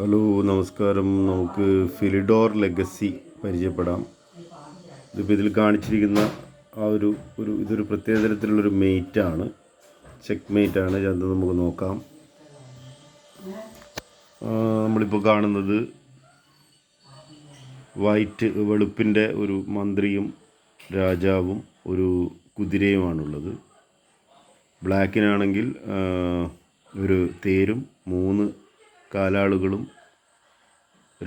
Hello നമസ്കാരം. നമുക്ക് ഫിലിഡോർ legacy പരിചയപ്പെടാം. ഇതിൽ കാണിച്ചിരിക്കുന്ന ആ ഇതൊരു പ്രത്യേക തരത്തിലുള്ളൊരു മെയ്റ്റാണ്, ചെക്ക് മെയ്റ്റാണ്. അത് നമുക്ക് നോക്കാം. നമ്മളിപ്പോൾ കാണുന്നത് വെളുപ്പിൻ്റെ ഒരു മന്ത്രിയും രാജാവും ഒരു കുതിരയുമാണുള്ളത്. ബ്ലാക്കിനാണെങ്കിൽ ഒരു തേരും 3 കാലാളുകളും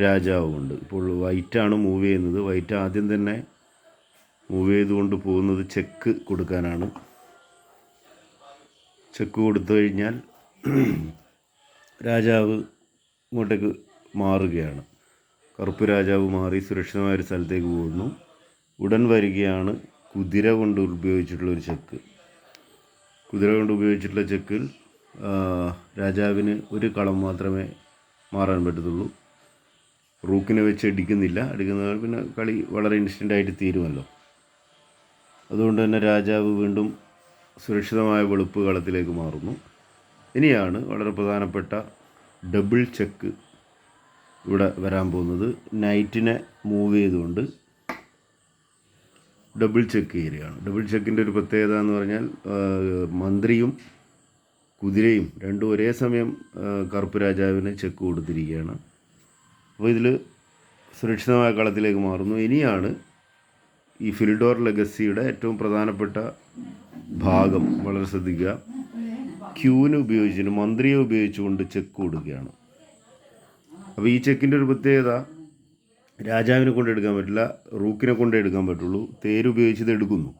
രാജാവുമുണ്ട്. ഇപ്പോൾ വൈറ്റാണ് മൂവ് ചെയ്യുന്നത്. വൈറ്റ് ആദ്യം തന്നെ മൂവ് ചെയ്തുകൊണ്ട് പോകുന്നത് ചെക്ക് കൊടുക്കാനാണ്. ചെക്ക് കൊടുത്തു കഴിഞ്ഞാൽ രാജാവ് ഇങ്ങോട്ടേക്ക് മാറുകയാണ്. കറുപ്പ് രാജാവ് മാറി സുരക്ഷിതമായൊരു സ്ഥലത്തേക്ക് പോകുന്നു. ഉടൻ വരികയാണ് കുതിര കൊണ്ട് ഉപയോഗിച്ചിട്ടുള്ളൊരു ചെക്ക്. കുതിര കൊണ്ട് ഉപയോഗിച്ചിട്ടുള്ള ചെക്കിൽ രാജാവിന് ഒരു കളം മാത്രമേ മാറാൻ പറ്റത്തുള്ളൂ. റൂക്കിനെ വെച്ച് അടിക്കുന്നതിനാൽ പിന്നെ കളി വളരെ ഇൻസ്റ്റൻ്റായിട്ട് തീരുമല്ലോ. അതുകൊണ്ട് തന്നെ രാജാവ് വീണ്ടും സുരക്ഷിതമായ വെളുപ്പ് കളത്തിലേക്ക് മാറുന്നു. ഇനിയാണ് വളരെ പ്രധാനപ്പെട്ട ഡബിൾ ചെക്ക് ഇവിടെ വരാൻ പോകുന്നത്. നൈറ്റിനെ മൂവ് ചെയ്തുകൊണ്ട് ഡബിൾ ചെക്ക് ചെയ്യുകയാണ്. ഡബിൾ ചെക്കിൻ്റെ ഒരു പ്രത്യേകത എന്ന് പറഞ്ഞാൽ മന്ത്രിയും കുതിരയും രണ്ടും ഒരേ സമയം കറുപ്പ് രാജാവിന് ചെക്ക് കൊടുത്തിരിക്കുകയാണ്. അപ്പോൾ ഇതിൽ സുരക്ഷിതമായ കളത്തിലേക്ക് മാറുന്നു. ഇനിയാണ് ഈ ഫിലിഡോർ ലെഗസിയുടെ ഏറ്റവും പ്രധാനപ്പെട്ട ഭാഗം. വളരെ ശ്രദ്ധിക്കുക. ക്യൂവിനെ ഉപയോഗിച്ചിട്ട് മന്ത്രിയെ ഉപയോഗിച്ചുകൊണ്ട് ചെക്ക് കൊടുക്കുകയാണ്. അപ്പോൾ ഈ ചെക്കിൻ്റെ ഒരു പ്രത്യേകത, രാജാവിനെ കൊണ്ട് എടുക്കാൻ പറ്റില്ല, റൂക്കിനെ കൊണ്ടേ എടുക്കാൻ പറ്റുള്ളൂ. തേരുപയോഗിച്ച് ഇത് എടുക്കുന്നു.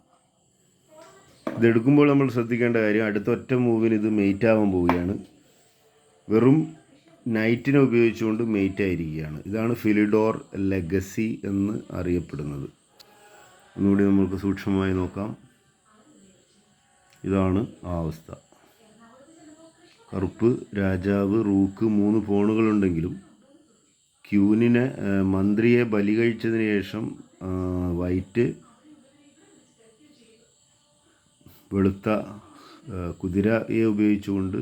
ഇതെടുക്കുമ്പോൾ നമ്മൾ ശ്രദ്ധിക്കേണ്ട കാര്യം, അടുത്ത ഒറ്റ മൂവിന് ഇത് മെയ്റ്റ് ആവാൻ പോവുകയാണ്. വെറും നൈറ്റിനെ ഉപയോഗിച്ചുകൊണ്ട് മെയ്റ്റ് ആയിരിക്കുകയാണ്. ഇതാണ് ഫിലിഡോർ ലെഗസി എന്ന് അറിയപ്പെടുന്നത്. ഒന്നുകൂടി നമുക്ക് സൂക്ഷ്മമായി നോക്കാം. ഇതാണ് ആ അവസ്ഥ. കറുപ്പ് രാജാവ്, റൂക്ക് 3 പോണുകളുണ്ടെങ്കിലും ക്യൂനിനെ മന്ത്രിയെ ബലി കഴിച്ചതിന് ശേഷം വൈറ്റ് വെളുത്ത കുതിരയെ ഉപയോഗിച്ചുകൊണ്ട്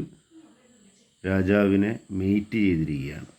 രാജാവിനെ മെയ്റ്റ് ചെയ്തിരിക്കുകയാണ്.